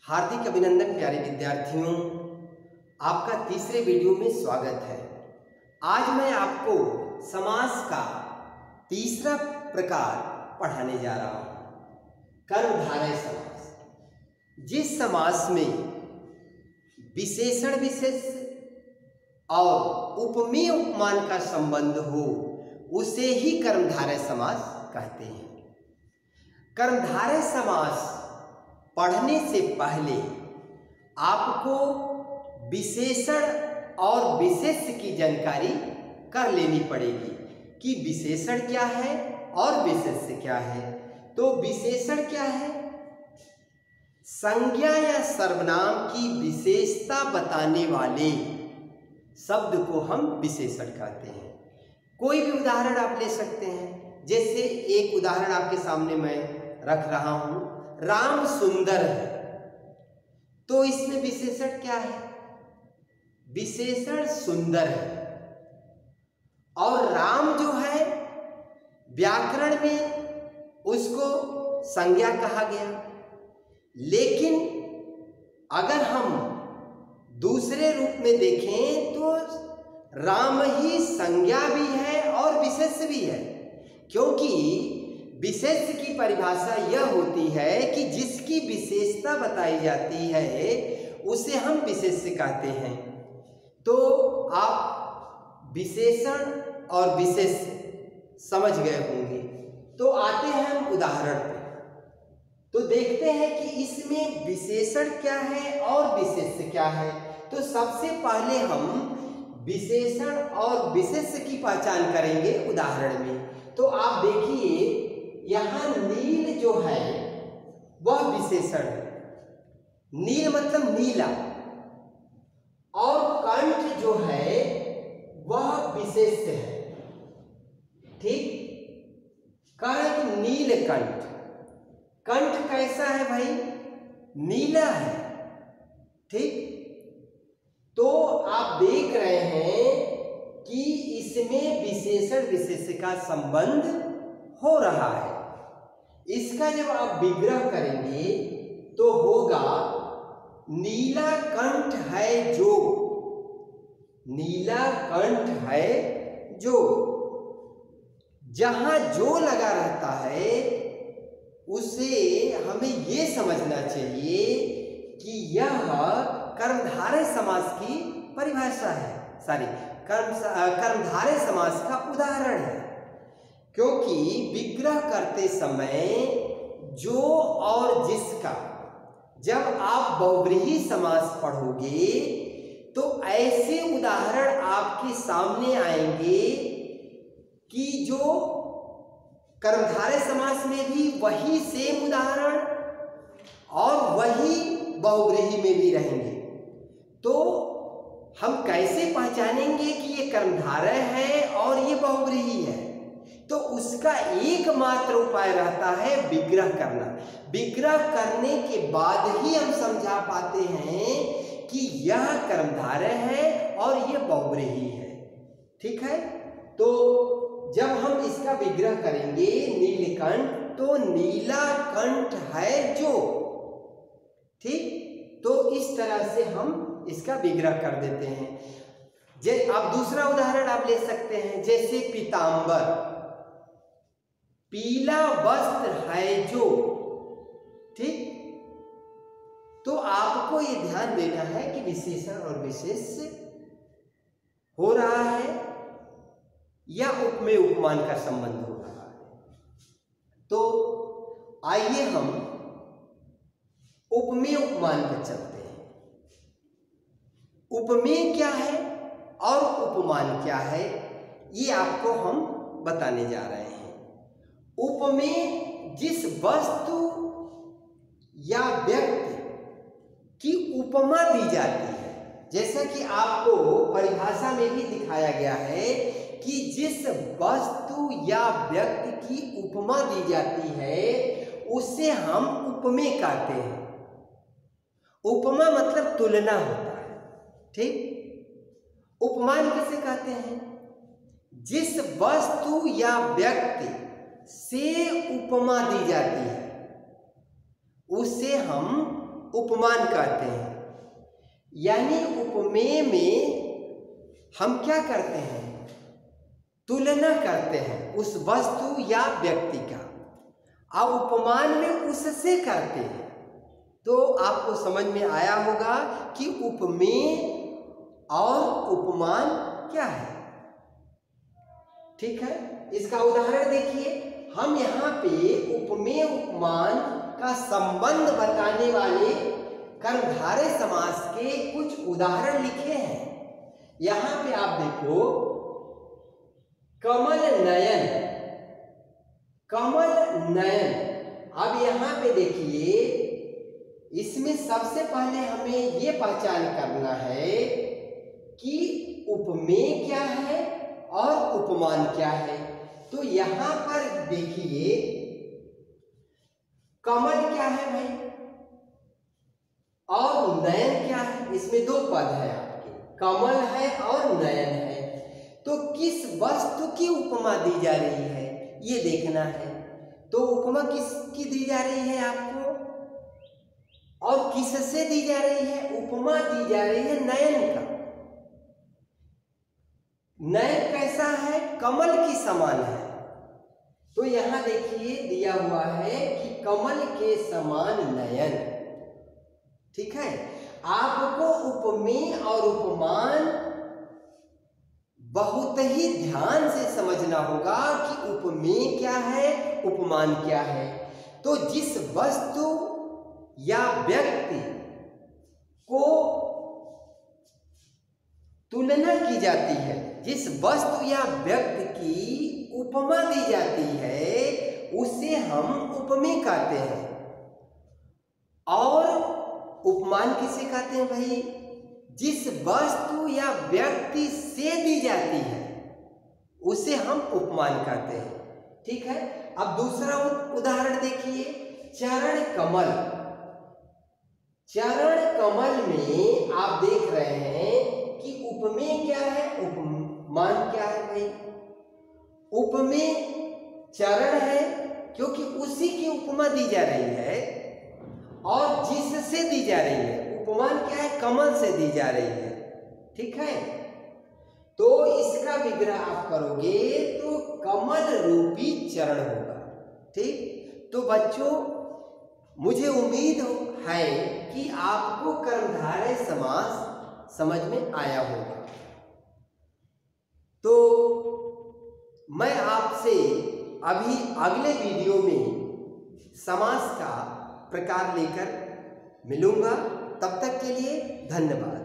हार्दिक अभिनंदन प्यारे विद्यार्थियों, आपका तीसरे वीडियो में स्वागत है। आज मैं आपको समास का तीसरा प्रकार पढ़ाने जा रहा हूं, कर्मधारय समास। जिस समास में विशेषण विशेष और उपमेय उपमान का संबंध हो उसे ही कर्मधारय समास कहते हैं। कर्मधारय समास पढ़ने से पहले आपको विशेषण और विशेष की जानकारी कर लेनी पड़ेगी कि विशेषण क्या है और विशेष क्या है। तो विशेषण क्या है? संज्ञा या सर्वनाम की विशेषता बताने वाले शब्द को हम विशेषण कहते हैं। कोई भी उदाहरण आप ले सकते हैं। जैसे एक उदाहरण आपके सामने मैं रख रहा हूं, राम सुंदर है, तो इसमें विशेषण क्या है? विशेषण सुंदर है। और राम जो है व्याकरण में उसको संज्ञा कहा गया, लेकिन अगर हम दूसरे रूप में देखें तो राम ही संज्ञा भी है और विशेष भी है, क्योंकि विशेष की परिभाषा यह होती है कि जिसकी विशेषता बताई जाती है उसे हम विशेष कहते हैं। तो आप विशेषण और विशेष समझ गए होंगे। तो आते हैं हम उदाहरण पे, तो देखते हैं कि इसमें विशेषण क्या है और विशेष क्या है। तो सबसे पहले हम विशेषण और विशेष की पहचान करेंगे उदाहरण में। तो आप देखिए, यहां नील जो है वह विशेषण है। नील मतलब नीला, और कंठ जो है वह विशेष है। ठीक, कारण नील कंठ। कंठ कैसा है भाई? नीला है। ठीक, तो आप देख रहे हैं कि इसमें विशेषण विशेष का संबंध हो रहा है। इसका जब आप विग्रह करेंगे तो होगा नीला कंठ है जो। नीला कंठ है जो। जहां जो लगा रहता है उसे हमें यह समझना चाहिए कि यह कर्मधारय समास की परिभाषा है, कर्मधारय समास का उदाहरण है। क्योंकि विग्रह करते समय जो और जिसका जब आप बहुव्रीहि समास पढ़ोगे तो ऐसे उदाहरण आपके सामने आएंगे कि जो कर्मधारय समास में भी वही सेम उदाहरण और वही बहुव्रीहि में भी रहेंगे। तो हम कैसे पहचानेंगे कि ये कर्मधारय है और ये बहुव्रीहि है? तो उसका एकमात्र उपाय रहता है विग्रह करना। विग्रह करने के बाद ही हम समझा पाते हैं कि यह कर्मधारय है और यह बहुव्रीहि है। ठीक है, तो जब हम इसका विग्रह करेंगे नीलकंठ, तो नीला कंठ है जो। ठीक, तो इस तरह से हम इसका विग्रह कर देते हैं। अब दूसरा उदाहरण आप ले सकते हैं, जैसे पीतांबर, पीला वस्त्र है जो। ठीक, तो आपको ये ध्यान देना है कि विशेषण और विशेष हो रहा है या उपमेय उपमान का संबंध हो रहा है। तो आइए हम उपमेय उपमान पर चलते हैं। उपमेय क्या है और उपमान क्या है, ये आपको हम बताने जा रहे हैं। उपमेय जिस वस्तु या व्यक्ति की उपमा दी जाती है, जैसा कि आपको परिभाषा में भी दिखाया गया है कि जिस वस्तु या व्यक्ति की उपमा दी जाती है उसे हम उपमेय कहते हैं। उपमा मतलब तुलना होता है। ठीक, उपमान किसे कहते हैं? जिस वस्तु या व्यक्ति से उपमा दी जाती है उसे हम उपमान कहते हैं। यानी उपमेय में हम क्या करते हैं, तुलना करते हैं उस वस्तु या व्यक्ति का, और उपमान में उससे करते हैं। तो आपको समझ में आया होगा कि उपमेय और उपमान क्या है। ठीक है, इसका उदाहरण देखिए। हम यहाँ पे उपमेय उपमान का संबंध बताने वाले कर्मधारय समास के कुछ उदाहरण लिखे हैं। यहाँ पे आप देखो, कमल नयन, कमल नयन। अब यहाँ पे देखिए, इसमें सबसे पहले हमें ये पहचान करना है कि उपमेय क्या है और उपमान क्या है। तो यहाँ पर देखिए, कमल क्या है भाई और नयन क्या है। इसमें दो पद है आपके, कमल है और नयन है। तो किस वस्तु की उपमा दी जा रही है ये देखना है। तो उपमा किसकी दी जा रही है आपको, और किससे दी जा रही है। उपमा दी जा रही है नयन का। नयन कैसा है, कमल की समान है। तो यहां देखिए दिया हुआ है कि कमल के समान नयन। ठीक है, आपको उपमेय और उपमान बहुत ही ध्यान से समझना होगा कि उपमेय क्या है, उपमान क्या है। तो जिस वस्तु या व्यक्ति को तुलना की जाती है, जिस वस्तु या व्यक्ति की उपमा दी जाती है, उसे हम उपमेय कहते हैं। और उपमान किसे कहते हैं भाई, जिस वस्तु या व्यक्ति से दी जाती है उसे हम उपमान कहते हैं। ठीक है, अब दूसरा उदाहरण देखिए, चरण कमल। चरण कमल में आप देख रहे हैं कि उपमेय क्या है, उपमान क्या है भाई। उपमेय चरण है क्योंकि उसी की उपमा दी जा रही है, और जिससे दी जा रही है। उपमान क्या है, कमल से दी जा रही है। ठीक है, तो इसका विग्रह आप करोगे तो कमल रूपी चरण होगा। ठीक, तो बच्चों मुझे उम्मीद है कि आपको कर्मधारय समास समझ में आया होगा। तो मैं आपसे अभी अगले वीडियो में समास का प्रकार लेकर मिलूंगा। तब तक के लिए धन्यवाद।